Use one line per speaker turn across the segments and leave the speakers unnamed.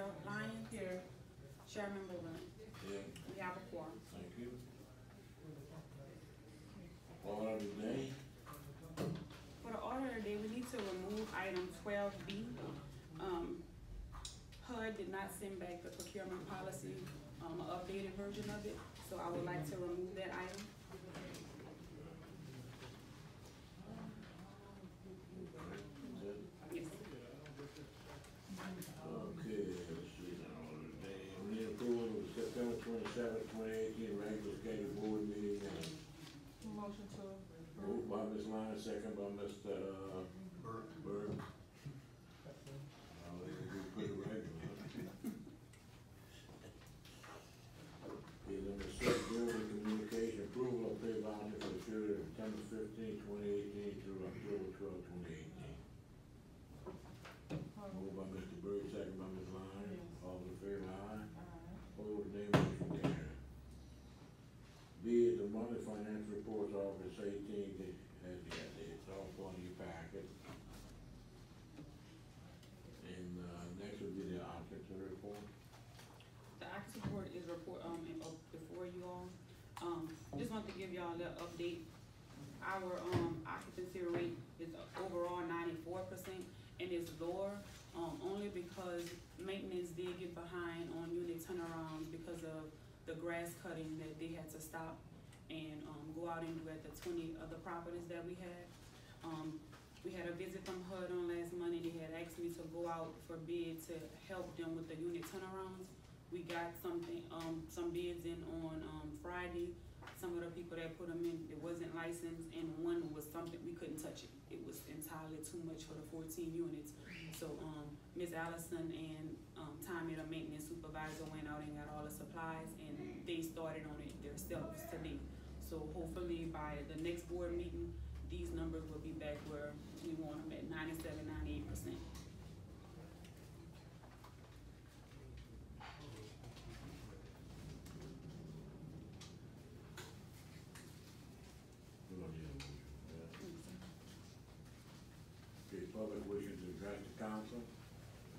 Lyon.
Here.
Chairman Bowman.
Yeah,
We have a quorum.
thank you. Order of the day.
For the order of the day, we need to remove item 12B. HUD did not send back the procurement policy, an updated version of it, so I would like to remove that item. Yes.
Okay, let's see, order of the day. We need approval of the September 27th, 2018 regular scheduled board meeting minutes.
Motion to
Moved by Ms. Lyon, second by Mr. Burke. Put it regular. Okay, number 6, building communication approval of pay voucher for the period of September 15, 2018 through October 12, 2018. Moved by Mr. Burke, second by Ms. Lyon. All in favor, aye. Opposed, nay, motion carried. B is the monthly financial reports August 18th, it's all part of your packet. And next would be the occupancy report.
The occupancy report is before you all. Just want to give y'all a little update. Our occupancy rate is overall 94%, and it's lower only because maintenance did get behind on unit turnarounds because of the grass cutting that they had to stop and go out and do at the 20 other properties that we had. We had a visit from HUD on last Monday. They had asked me to go out for bid to help them with the unit turnarounds. We got some bids in on Friday. Some of the people that put them in, it wasn't licensed, and one was something, we couldn't touch it. It was entirely too much for the 14 units. So Ms. Allison and Tommy, the maintenance supervisor, went out and got all the supplies, and they started on it themselves today. So hopefully by the next board meeting, these numbers will be back where we want them at 97, 98%.
Okay, public wishes to address the council,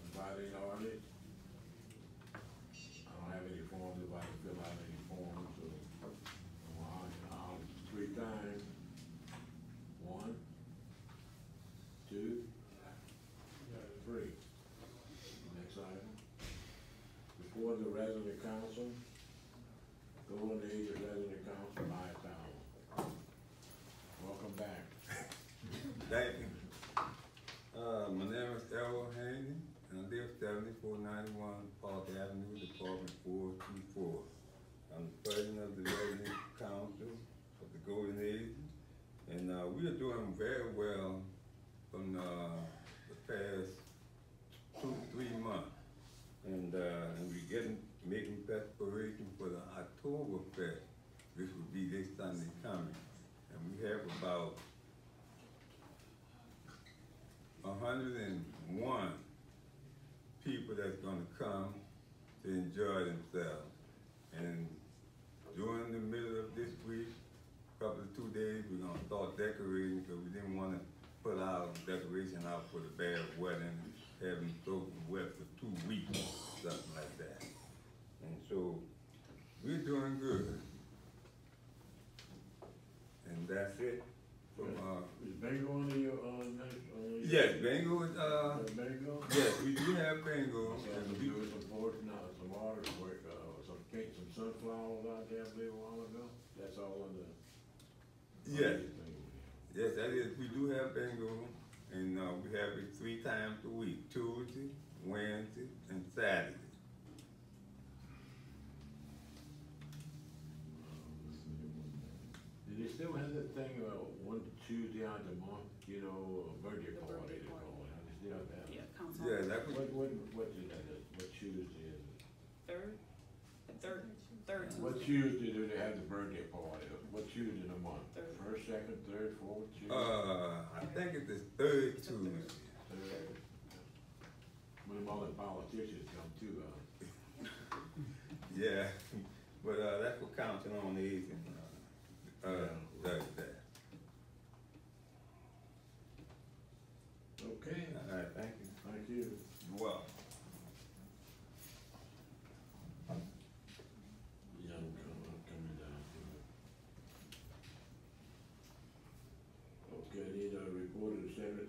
inviting audit. I don't have any forms, if I can fill out any forms, so I'll 3 times. 1, 2, 3. Next item. Before the resident council, golden age of resident council, Hightower. Welcome back.
Thank you. My name is Errol Haney, and I live 7491 Park Avenue, Department 424. I'm the president of the Resident Council of the Golden Age, and we are doing very well from the past 2 to 3 months, and we're making preparation for the Oktoberfest, which will be this Sunday coming, and we have about 101 people that's going to come to enjoy themselves. And during the middle of this week, couple of 2 days, we're going to start decorating because we didn't want to put our decoration out for the bad weather and having soaked wet for 2 weeks, something like that. And so we're doing good. And that's it.
Is bingo on your
Yes, bingo is
bingo?
yes, we do have bingo.
And we do some portion out of some water work, some sunflowers out there a little while ago. That's all in the
Yes. Yes, that is. We do have bingo, and we have it 3 times a week: Tuesday, Wednesday, and Saturday.
Do they still have that thing one Tuesday out the month? You know, birthday
The
party.
birthday
They
party.
call it. They still have that.
Yeah, council.
Yeah, that was.
What is that? What Tuesday is it?
Third Tuesday.
What Tuesday do they have the birthday party? What Tuesday in the month?
Third.
First, second, third, fourth, Tuesday?
I think it's the 3rd Tuesday.
Third. When all the politicians come too,
Yeah, but that's what Council on Aging does that.
Okay,
All right, thank you.
thank you.
You're welcome.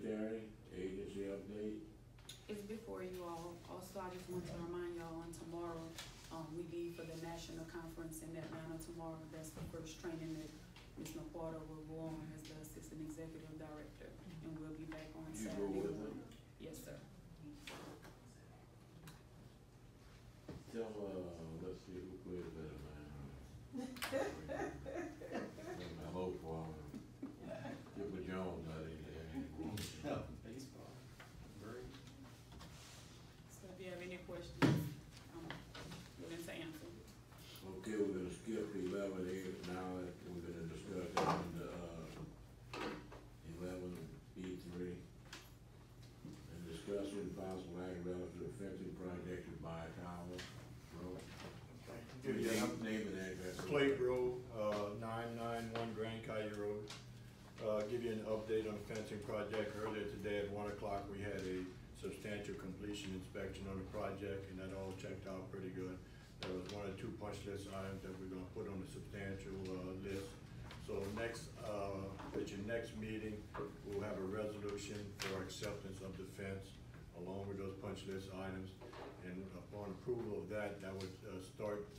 Secretary, agency update.
It's before you all. Also, I just want to remind y'all on tomorrow, we leave for the national conference in Atlanta tomorrow. That's the first training that Ms. Naquarta will go on as the Assistant Executive Director, and we'll be back on
You go
Saturday
with
morning. Yes, sir.
Tell, let's see who plays better, man. I hope for Skipper Jones out in there.
Baseball. Great.
So if you have any questions, I'm willing to answer.
Okay, we're gonna skip 11A now, we're gonna discuss that under, 11B3. And discussing possible act relative to fencing project at By Tower Road.
Give you an
Name and address.
Plate Road, 991 Grand Caille Road. Give you an update on the fencing project. Earlier today at 1 o'clock, we had a substantial completion inspection on the project, and that all checked out pretty good. There was 1 or 2 punch list items that we're gonna put on the substantial list. So next, at your next meeting, we'll have a resolution for acceptance of the fence along with those punch list items. And upon approval of that, that would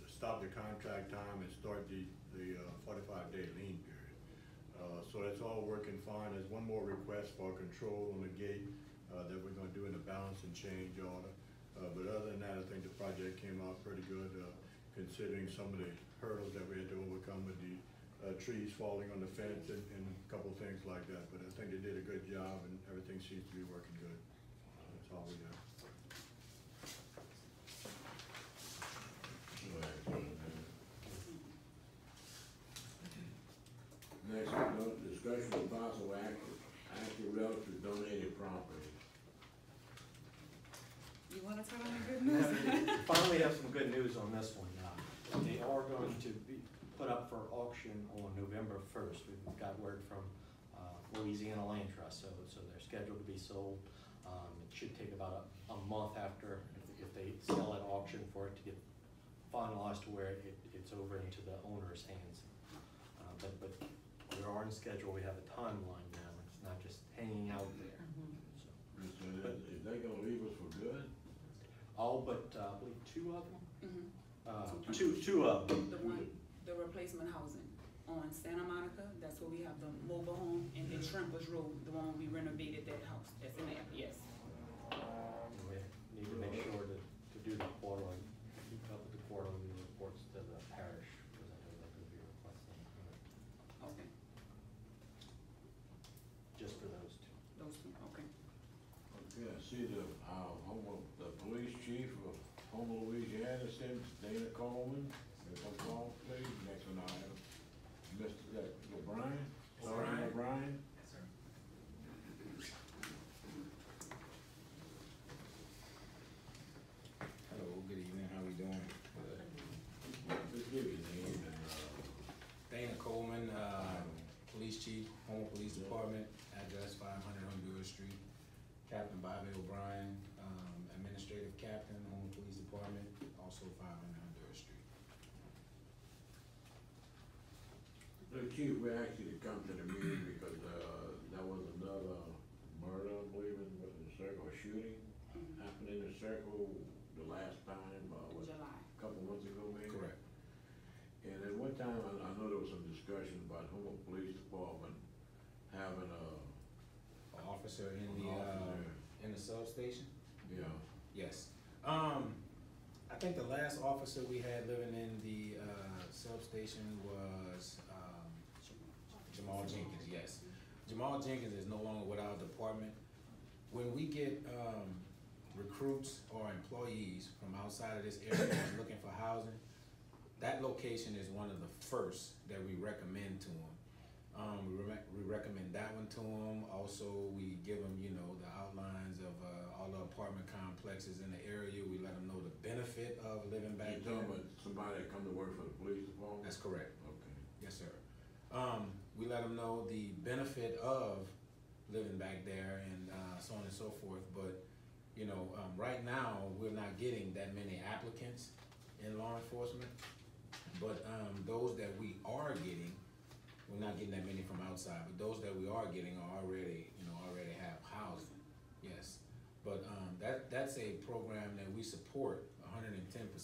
stop the contract time and start the 45-day lien period. So that's all working fine. There's one more request for control on the gate that we're gonna do in the balance and change order. But other than that, I think the project came out pretty good, considering some of the hurdles that we had to overcome with the trees falling on the fence and a couple things like that. But I think they did a good job and everything seems to be working good. That's all we got.
Next, discussion of possible action relative to donated property.
You wanna tell them the good news?
Finally have some good news on this one. They are going to be put up for auction on November 1st. We've got word from Louisiana Land Trust, so they're scheduled to be sold. It should take about a month after, if they sell at auction, for it to get finalized to where it's over into the owner's hands. But we are on schedule. We have a timeline now. It's not just hanging out there. So,
Is they gonna leave us for good?
all but I believe 2 of them.
Mhm.
Two of them.
The replacement housing on Santa Monica, that's where we have the mobile home, and then Shrimpers Road, the one we renovated that house, that's in there, yes.
We need to make sure to do the quarterly, keep up with the quarterly reports to the parish, because I know they're gonna be requesting,
Okay,
just for those 2.
those two, okay.
Okay, I see the police chief of Homer, Louisiana, Dana Coleman. Come call, please. Next one I have Mr. O'Brien. Sergeant O'Brien.
Yes, sir.
Hello, good evening, how we doing?
Just give your name and,
Dana Coleman, Police Chief, Homer Police Department, address 500 Honduras Street. Captain Bobby O'Brien, Administrative Captain, Homer Police Department, also 500 Honduras Street.
the chief, we asked you to come to the meeting because, there was another murder, I believe, in the circle, shooting happened in the circle the last time,
July.
a couple months ago, maybe?
Correct.
And at one time, I know there was some discussion about Homer Police Department having
An officer in the substation?
yeah.
Yes. I think the last officer we had living in the substation was Jamal Jenkins, yes. Jamal Jenkins is no longer with our department. When we get recruits or employees from outside of this area that's looking for housing, that location is one of the first that we recommend to them. We recommend that one to them. Also, we give them, the outlines of all the apartment complexes in the area. We let them know the benefit of living back
You
there.
talking about somebody that come to work for the police department?
That's correct.
Okay.
Yes, sir. We let them know the benefit of living back there and so on and so forth. But, right now, we're not getting that many applicants in law enforcement. But those that we are getting, we're not getting that many from outside, but those that we are getting are already, already have housing, yes. But, that's a program that we support 110%,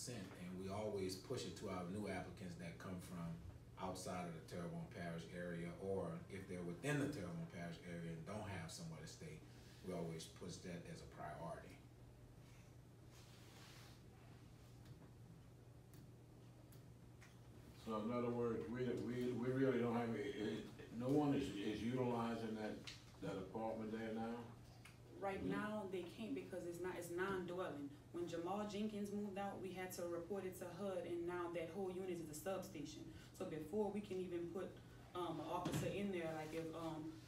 and we always push it to our new applicants that come from outside of the Terrebonne Parish area, or if they're within the Terrebonne Parish area and don't have somewhere to stay, we always push that as a priority.
So in other words, we really don't have, no one is utilizing that apartment there now?
Right now, they can't because it's non-dwelling. When Jamal Jenkins moved out, we had to report it to HUD, and now that whole unit is a substation. So before we can even put an officer in there, like if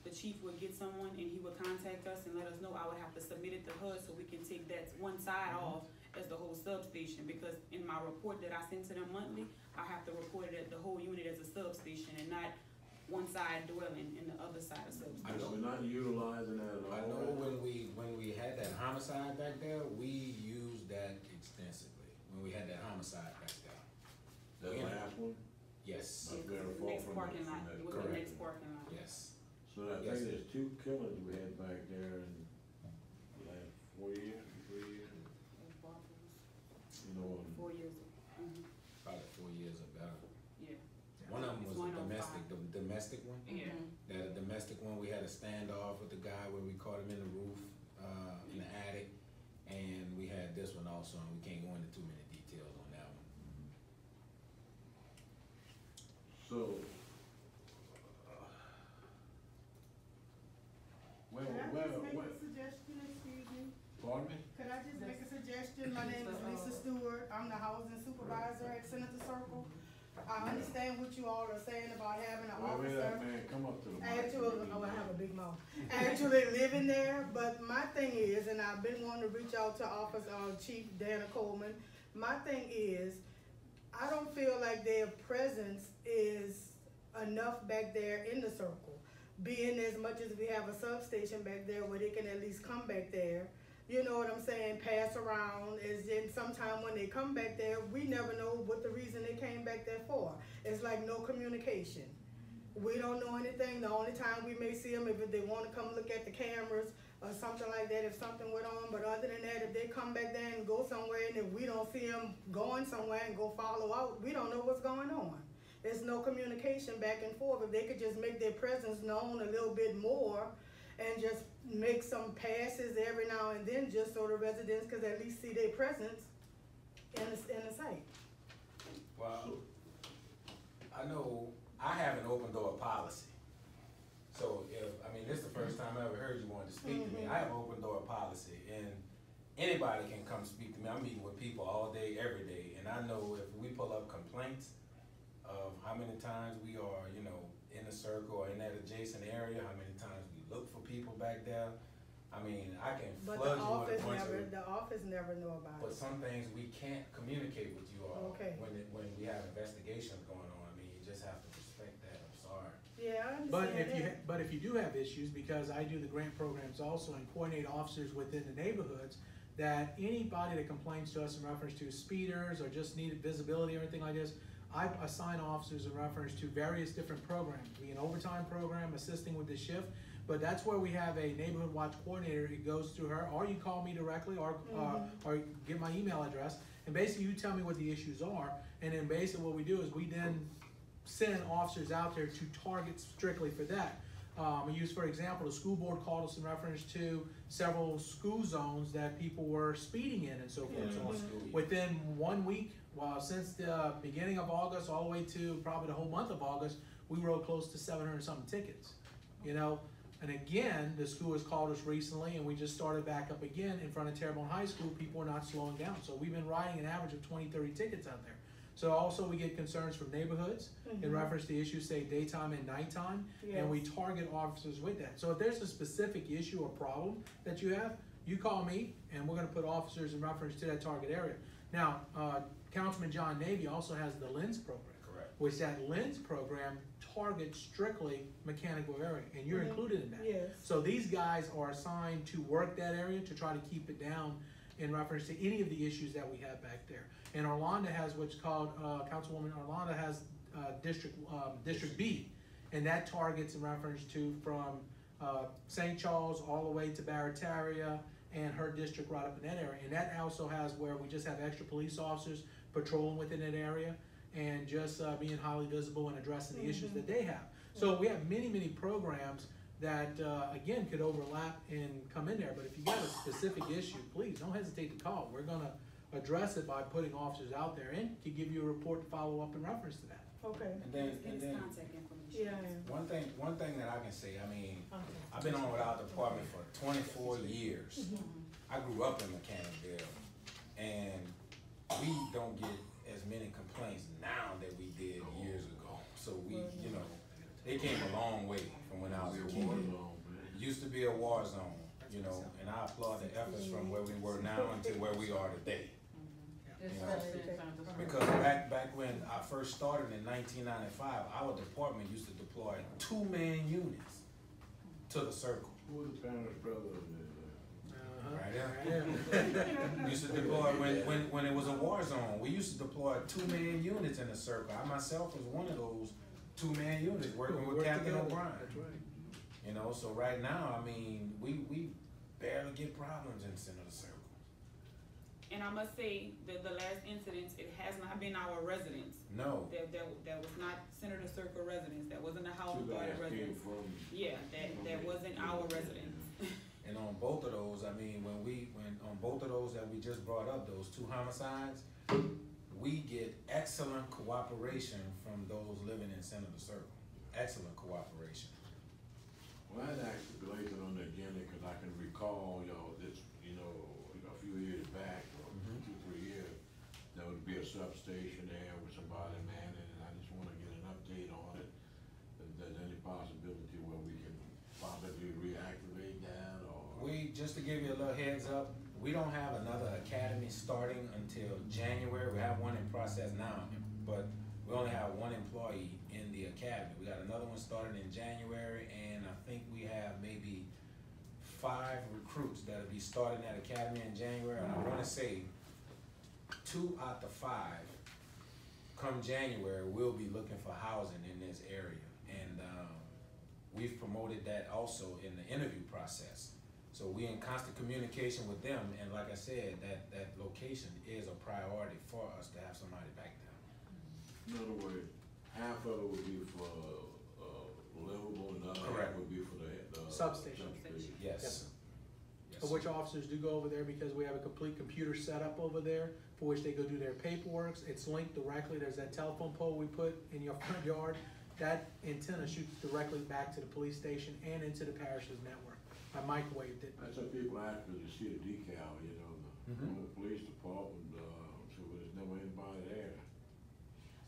the chief would get someone and he would contact us and let us know, I would have to submit it to HUD so we can take that one side off as the whole substation, because in my report that I send to them monthly, I have to report it at the whole unit as a substation and not one side dwelling and the other side of substation.
So we're not utilizing that at all?
I know when we had that homicide back there, we used that extensively, when we had that homicide back there.
The last one?
Yes,
Not
Yeah,
very
'cause it was the
far
next
from
parking
that-
lot.
from that.
It was the
Correct.
next parking lot.
yes.
So I
Yes.
think there's 2 killings we had back there in the last 4 years, 3 years,
Those brothels,
you know,
4 years.
Probably 4 years or better.
Yeah.
One of them
It's
was a
105.
domestic, the domestic one.
Yeah.
That domestic one, we had a standoff with the guy where we caught him in the roof, in the attic, and we had this one also, and we can't go into too many details on that one.
so.
Could I just make a suggestion, excuse me?
Pardon me?
Could I just make a suggestion? My name is Lisa Stewart. I'm the housing supervisor at Senator Circle. I understand what you all are saying about having an
Wait,
officer.
man, come up to the mic.
Actually, I have a big mouth. Actually living there, but my thing is, and I've been wanting to reach out to Chief Dana Coleman. My thing is, I don't feel like their presence is enough back there in the circle. Being as much as we have a substation back there where they can at least come back there, you know what I'm saying, pass around, as in sometime when they come back there, we never know what the reason they came back there for. It's like no communication. We don't know anything. The only time we may see them if they want to come look at the cameras or something like that, if something went on. But other than that, if they come back there and go somewhere, and if we don't see them going somewhere and go follow out, we don't know what's going on. There's no communication back and forth. If they could just make their presence known a little bit more and just make some passes every now and then, just so the residents could at least see their presence in the site.
Well, I know I have an open door policy. So this is the first time I ever heard you wanted to speak to me. I have an open door policy, and anybody can come speak to me. I'm meeting with people all day, every day, and I know if we pull up complaints of how many times we are, in the circle or in that adjacent area, how many times we look for people back there. I can
But
flood
the
you with a bunch
the office never know about
but
it.
some things we can't communicate with you all.
Okay.
When we have investigations going on, you just have to respect that, I'm sorry.
Yeah, I
But
understand
if you do have issues, because I do the grant programs also and coordinate officers within the neighborhoods, that anybody that complains to us in reference to speeders or just needed visibility or anything like this, I assign officers in reference to various different programs, be an overtime program, assisting with the shift, but that's where we have a neighborhood watch coordinator. It goes through her, or you call me directly, or get my email address, and basically you tell me what the issues are, and then basically what we do is we then send officers out there to target strictly for that. I use, for example, the school board called us in reference to several school zones that people were speeding in and so forth. So within 1 week, since the beginning of August all the way to probably the whole month of August, we wrote close to 700 something tickets, And again, the school has called us recently, and we just started back up again in front of Terrebonne High School. People are not slowing down. So we've been writing an average of 20, 30 tickets out there. So also we get concerns from neighborhoods in reference to issues, say daytime and nighttime, and we target officers with that. So if there's a specific issue or problem that you have, you call me, and we're gonna put officers in reference to that target area. Now, Councilman John Navy also has the LENS program.
Correct.
Which that LENS program targets strictly mechanical area, and you're included in that.
Yes.
So these guys are assigned to work that area to try to keep it down in reference to any of the issues that we have back there. And Orlando has what's called, Councilwoman Orlando has District B. and that targets in reference to from St. Charles all the way to Barataria and her district right up in that area. And that also has where we just have extra police officers patrolling within that area and just being highly visible and addressing the issues that they have. So we have many, many programs that, again, could overlap and come in there. But if you got a specific issue, please don't hesitate to call. We're gonna address it by putting officers out there and to give you a report to follow up in reference to that.
Okay.
And then,
Contact information.
Yeah.
one thing that I can say, I mean,
Okay.
I've been on with our department for 24 years. I grew up in Mechanicsville, and we don't get as many complaints now that we did years ago. So we, you know, they came a long way from when I was a kid. It used to be a war zone, you know, and I applaud the efforts from where we were now until where we are today. You know, because back when I first started in 1995, our department used to deploy 2-man units to the circle.
Who was the parents' brother?
Right there. Used to deploy when it was a war zone. We used to deploy 2-man units in the circle. I myself was one of those 2-man units working with Captain O'Brien.
That's right.
You know, so right now, I mean, we barely get problems in the center of the circle.
And I must say that the last incidents, it has not been our residents.
No.
That was not Senator Circle residents. That wasn't the House Authority residents. Yeah, that wasn't our residents.
And on both of those, I mean, when on both of those that we just brought up, those 2 homicides, we get excellent cooperation from those living in Senator Circle. Excellent cooperation.
Well, I'd actually place it on the agenda because I can recall, this, a few years back, or 2-3 years, there would be a substation there with somebody manning, and I just want to get an update on it. If there's any possibility where we can possibly reactivate that, or?
Just to give you a little heads up, we don't have another academy starting until January. We have one in process now, but we only have 1 employee in the academy. We got another one starting in January, and I think we have maybe 5 recruits that'll be starting that academy in January. And I wanna say 2 out of 5 come January will be looking for housing in this area. And we've promoted that also in the interview process. So we're in constant communication with them, and like I said, that location is a priority for us to have somebody back there.
In other words, half of it would be for livable, and the other half would be for the
Substation.
Yes.
Of which officers do go over there because we have a complete computer setup over there for which they go do their paperwork. It's linked directly. There's that telephone pole we put in your front yard. That antenna shoots directly back to the police station and into the parish's network. I microwaved it.
That's what people ask me to see the decal, the police department, so there's never anybody there.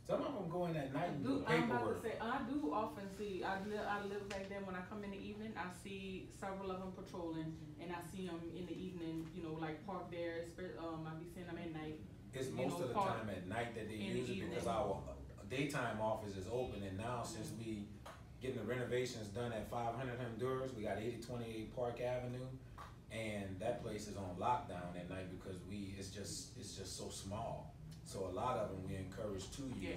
Some of them go in at night and do
I'm about
paperwork.
to say, I do often see, I live back there, when I come in the evening, I see several of them patrolling, and I see them in the evening, like parked there, I be seeing them at night.
It's most of the time at night that they use it because our daytime office is open, and now since we getting the renovations done at 500 Honduras, we got 8028 Park Avenue, and that place is on lockdown at night because it's just so small. So a lot of them we encourage to use.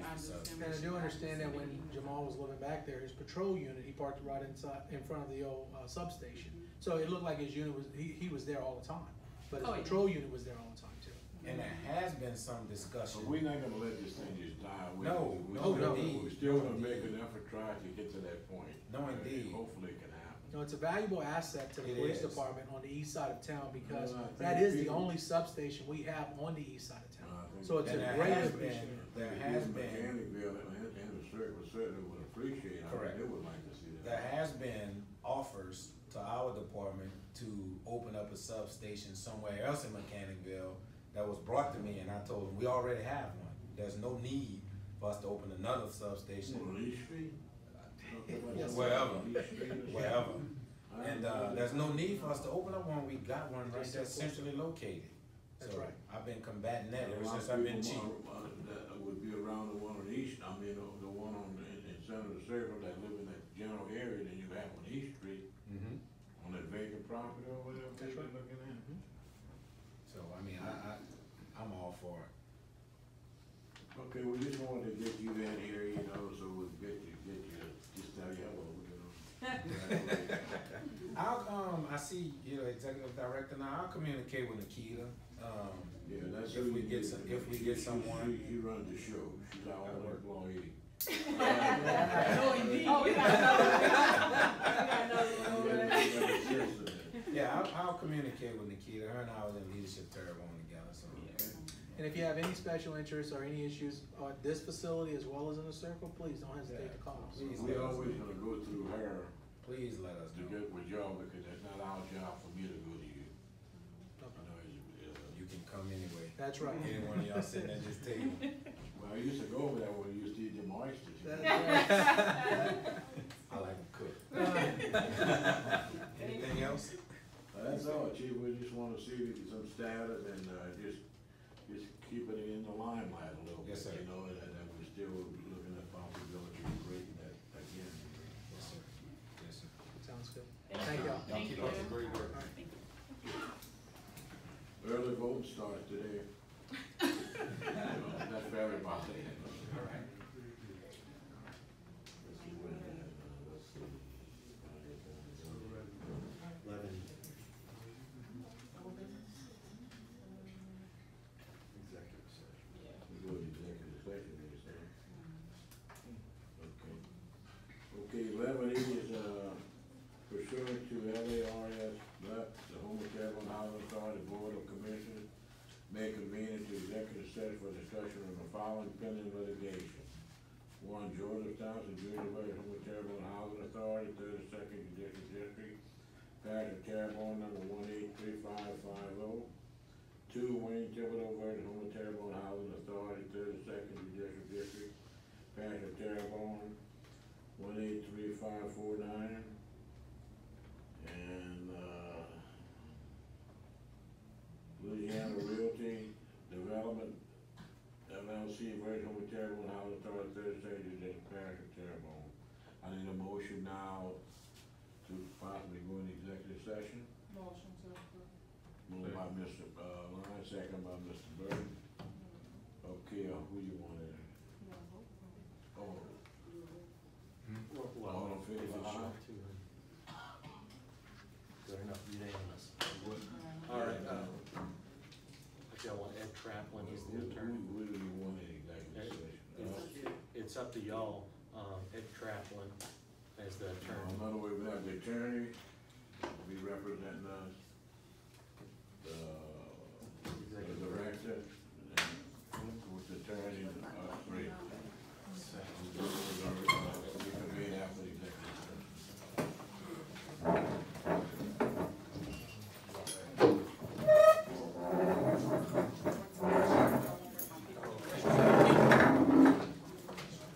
And I do understand that when Jamal was living back there, his patrol unit, he parked right in front of the old substation. So it looked like his unit was, he was there all the time, but his patrol unit was there all the time too.
And there has been some discussion.
But we're not gonna let this thing just die.
No, indeed.
We're still gonna make an effort, try to get to that point.
No, indeed.
Hopefully it can happen.
No, it's a valuable asset to the
It
police
is.
department on the east side of town because
Well, I think
that is the
people-
only substation we have on the east side of town.
I think-
So it's a
And there
great
has
appreciation.
been- there has been-
Mechanicsville and the circle certainly would appreciate it.
Correct.
They would like to see that.
There has been offers to our department to open up a substation somewhere else in Mechanicsville that was brought to me, and I told them, we already have one. There's no need for us to open another substation.
On East Street?
Yes.
Wherever.
East Street or
Wherever.
something?
And there's no need for us to open up one. We got one right there centrally located.
That's
So
right.
I've been combating that
A
ever
lot
since
of
I've been
people
chief.
That would be around the one on East, the one in Senator Circle that live in that general area, then you have on East Street, on that vacant property over there.
That's right.
Looking at.
So, I mean, I'm all for it.
Okay, we just wanted to get you in here, so we'll get you, just tell you
I see you're executive director now. I'll communicate with Nikita.
Yeah, that's
If
who
we
you
get
need.
some, if we get someone.
She runs the show. She's our own employee.
No, indeed. Oh, we got another one over there.
Yeah, I'll communicate with Nikita. Her and I was in leadership terrible together, so.
And if you have any special interests or any issues on this facility as well as in the circle, please don't hesitate to call us.
Please,
We always gonna go through her
please let us
to
know.
get with y'all because it's not our job for me to go to you.
You can come anyway.
That's right.
Any one of y'all sitting at this table.
Well, I used to go over there when we used to eat them oysters.
That's right.
I like them cooked. Anything else?
That's all, Chief. We just wanna see some status and, just keeping it in the limelight a little bit.
Yes, sir.
You know, and we're still looking at possibility of breaking that again.
Yes, sir. Yes, sir.
Sounds good. Thank y'all.
Y'all keep up the great work.
Early voting starts today. That's for everybody.
All right.
Let's see when, let's see.
11. Executive session.
We go to executive session, you say? Okay. Okay, 11E is, pursuant to LARS, the Homeless Travel and Housing Authority Board of Commissioners may convene into executive session for discussion of the following pending litigation. One, Joseph Thompson, Junior Homeless Travel and Housing Authority, 32nd Judicial District, parish of Terrebonne, number 183550. Two, Wayne Thibodeau versus Homeless Terrebonne Housing Authority, 32nd Judicial District, parish of Terrebonne, 183549. And, Louisiana Realty Development LLC versus Homeless Terrebonne Housing Authority, 32nd Judicial parish of Terrebonne. I need a motion now to possibly go into executive session.
Motion to approve.
Moved by Mr. Lyons, second by Mr. Burton. Okay, who you want in? Oh,
Well,
all in favor,
if it's
aye?
short, too, then. Good enough, unanimous. All right, if y'all want Ed Traplin, he's the attorney.
Who do you want in executive session?
It's up to y'all, Ed Traplin as the attorney.
In other words, we have the attorney be representing us, the director, and with the attorney, three. We convene after the executive session.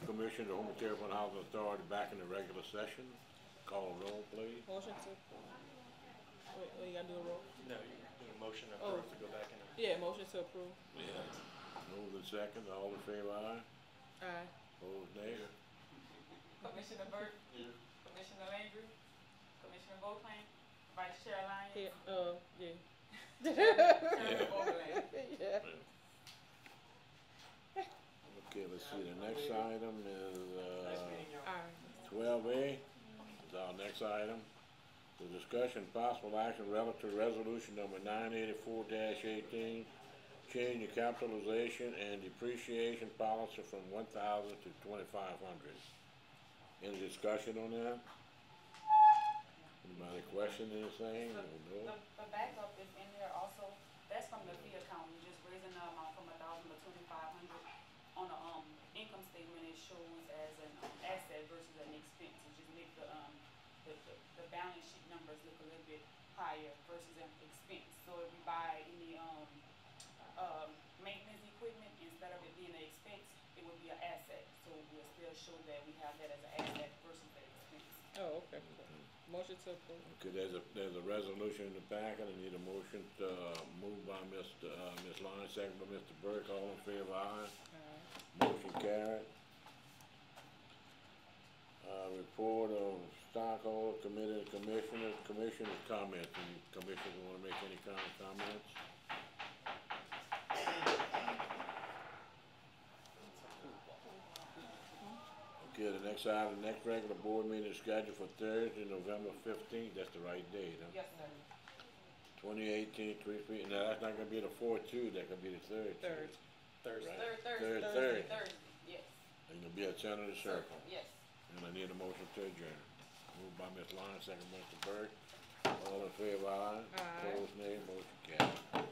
Commission, the Homeless Terrebonne Housing Authority back in the regular session. Call roll, please.
Motion to, wait, you gotta do a roll?
No, you need a motion to
Oh.
approve to go back in.
Yeah, motion to approve.
Yeah. Move in second, all in favor, aye?
Aye.
Opposed, nay?
Commissioner Burke. Commissioner Landry. Commissioner Beauclain. Vice Chair Lyons.
Yeah.
Chairman Overland.
Yeah.
Okay, let's see, the next item is,
Aye.
12A, is our next item. The discussion, possible action relative to resolution number 984-18, change the capitalization and depreciation policy from 1,000 to 2,500. Any discussion on that? Anybody question anything? No?
The backup is in there also, that's from the fee account, we're just raising the amount from 1,000 to 2,500. On the, income statement, it shows as an, asset versus an expense, it just makes the balance sheet numbers look a little bit higher versus an expense. So if we buy any, maintenance equipment, instead of it being an expense, it would be an asset. So we'll still show that we have that as an asset versus an expense.
Oh, okay. Motion to approve.
Okay, there's a resolution in the packet, I need a motion to, moved by Ms. Lyons, second by Mr. Burke, all in favor, aye? Motion carried. Report of stockholder committee and commissioners comments. Any commissioners wanna make any kind of comments? Okay, the next item, the next regular board meeting is scheduled for Thursday, November 15th, that's the right date, huh?
Yes, sir.
2018, 3 feet, now that's not gonna be the 4/2, that could be the third.
Third.
Thursday.
Right.
Thursday,
Third.
yes.
And it'll be at 10 of the circle.
Yes.
And I need a motion to adjourn. Moved by Ms. Lyon, second by Mr. Burke. All in favor, aye.
Aye.
Opposed, nay, motion carried.